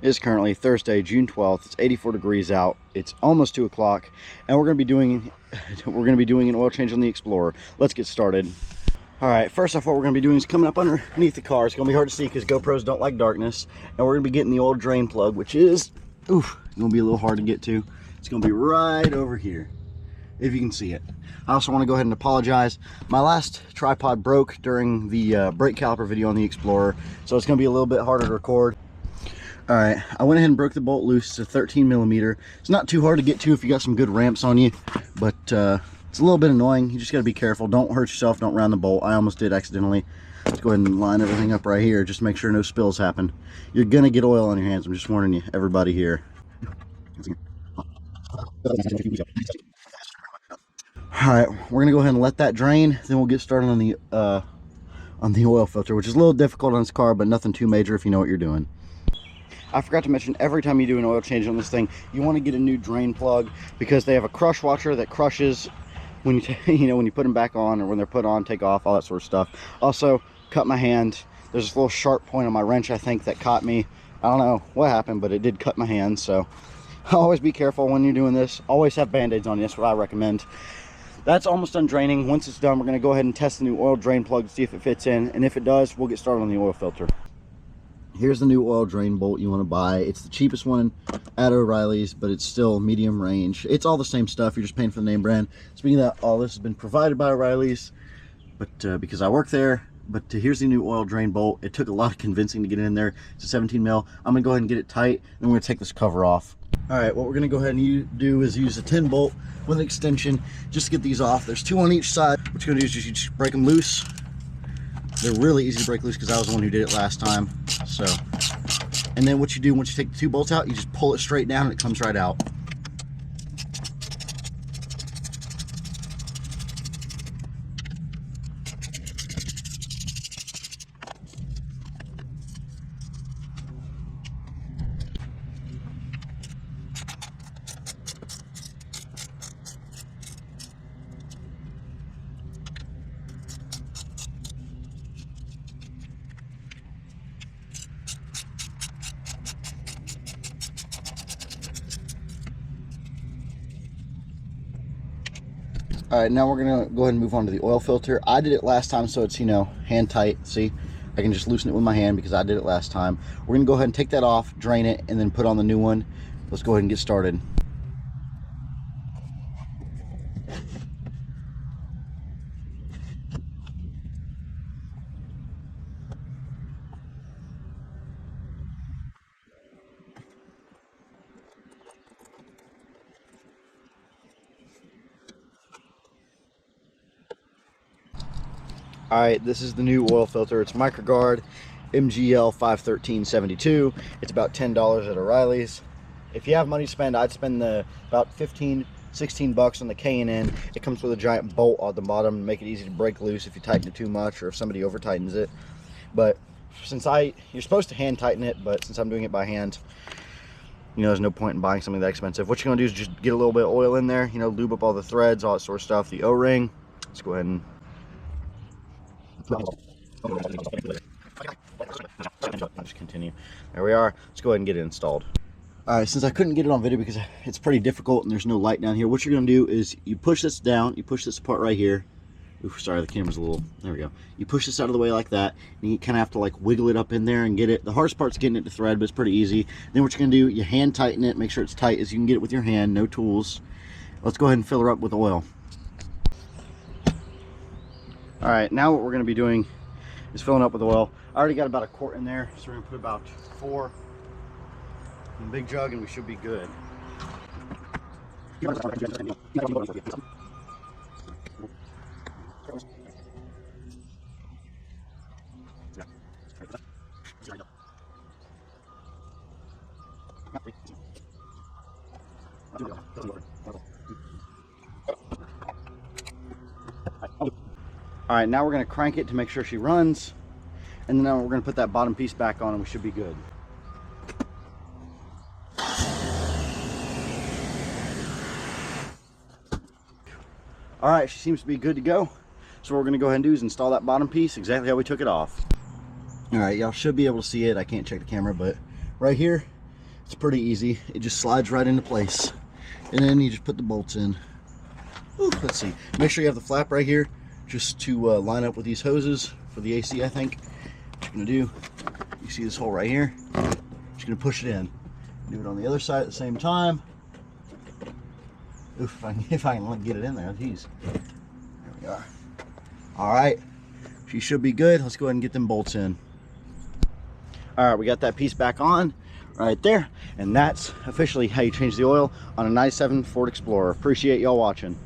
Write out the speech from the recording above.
It is currently Thursday, June 12th. It's 84 degrees out. It's almost 2 o'clock, and we're going to be doing an oil change on the Explorer. Let's get started. All right, first off, what we're going to be doing is coming up underneath the car. It's going to be hard to see because GoPros don't like darkness, and we're going to be getting the oil drain plug, which is going to be a little hard to get to. It's going to be right over here, if you can see it. I also want to go ahead and apologize. My last tripod broke during the brake caliper video on the Explorer, so it's going to be a little bit harder to record. All right, I went ahead and broke the bolt loose. It's a 13 millimeter. It's not too hard to get to if you got some good ramps on you, but it's a little bit annoying. You just got to be careful. Don't hurt yourself. Don't round the bolt. I almost did accidentally. Let's go ahead and line everything up right here. Just make sure no spills happen. You're going to get oil on your hands. I'm just warning you, everybody here. All right, we're going to go ahead and let that drain. Then we'll get started on the oil filter, which is a little difficult on this car, but nothing too major if you know what you're doing. I forgot to mention, every time you do an oil change on this thing, you want to get a new drain plug because they have a crush washer that crushes when you when you put them back on, or when they're put on, take off, all that sort of stuff. Also, cut my hand. There's this little sharp point on my wrench, I think, that caught me. I don't know what happened, but it did cut my hand. So always be careful when you're doing this. Always have band-aids on you. That's what I recommend. That's almost done draining. Once it's done, we're going to go ahead and test the new oil drain plug to see if it fits in, and if it does, we'll get started on the oil filter. Here's the new oil drain bolt you want to buy. It's the cheapest one at O'Reilly's, but it's still medium range. It's all the same stuff. You're just paying for the name brand. Speaking of that, all this has been provided by O'Reilly's, but because I work there. But here's the new oil drain bolt. It took a lot of convincing to get it in there. It's a 17 mil. I'm gonna go ahead and get it tight, and we're gonna take this cover off. All right, what we're gonna go ahead and do is use a 10 bolt with an extension just to get these off. There's 2 on each side. What you're gonna do is just break them loose. They're really easy to break loose because I was the one who did it last time. So, and then what you do once you take the 2 bolts out, you just pull it straight down and it comes right out. All right, now we're gonna go ahead and move on to the oil filter. I did it last time, so it's, hand tight. See, I can just loosen it with my hand because I did it last time. We're gonna go ahead and take that off, drain it, and then put on the new one. Let's go ahead and get started. All right, this is the new oil filter. It's Microgaurd MGL 51372. It's about $10 at O'Reilly's. If you have money to spend, I'd spend about 15, 16 bucks on the K&N. It comes with a giant bolt on the bottom to make it easy to break loose if you tighten it too much or if somebody over tightens it. But you're supposed to hand tighten it, but since I'm doing it by hand, there's no point in buying something that expensive. What you're gonna do is just get a little bit of oil in there, lube up all the threads, all that sort of stuff, the O-ring. Let's go ahead and just continue. There we are. Let's go ahead and get it installed. All right, since I couldn't get it on video because it's pretty difficult and there's no light down here, what you're going to do is you push this down, you push this apart right here. Oof, sorry, the camera's a little, there we go. You push this out of the way like that, and you kind of have to like wiggle it up in there and get it. The hardest part's getting it to thread, but it's pretty easy. Then what you're going to do, you hand tighten it, make sure it's tight as you can get it with your hand, no tools. Let's go ahead and fill her up with oil. All right, now what we're going to be doing is filling up with oil. I already got about a quart in there, so we're going to put about 4 in the big jug, and we should be good. All right, now we're going to crank it to make sure she runs, and then now we're going to put that bottom piece back on and we should be good. All right, she seems to be good to go. So what we're going to go ahead and do is install that bottom piece exactly how we took it off. All right, y'all should be able to see it. I can't check the camera, but right here, It's pretty easy. It just slides right into place. And then you just put the bolts in. Ooh, let's see. Make sure you have the flap right here just to line up with these hoses for the AC, I think. What you're going to do, you see this hole right here? Just going to push it in. Do it on the other side at the same time. Oof, if I can get it in there. Jeez. There we are. All right. She should be good. Let's go ahead and get them bolts in. All right, we got that piece back on right there. And that's officially how you change the oil on a 97 Ford Explorer. Appreciate y'all watching.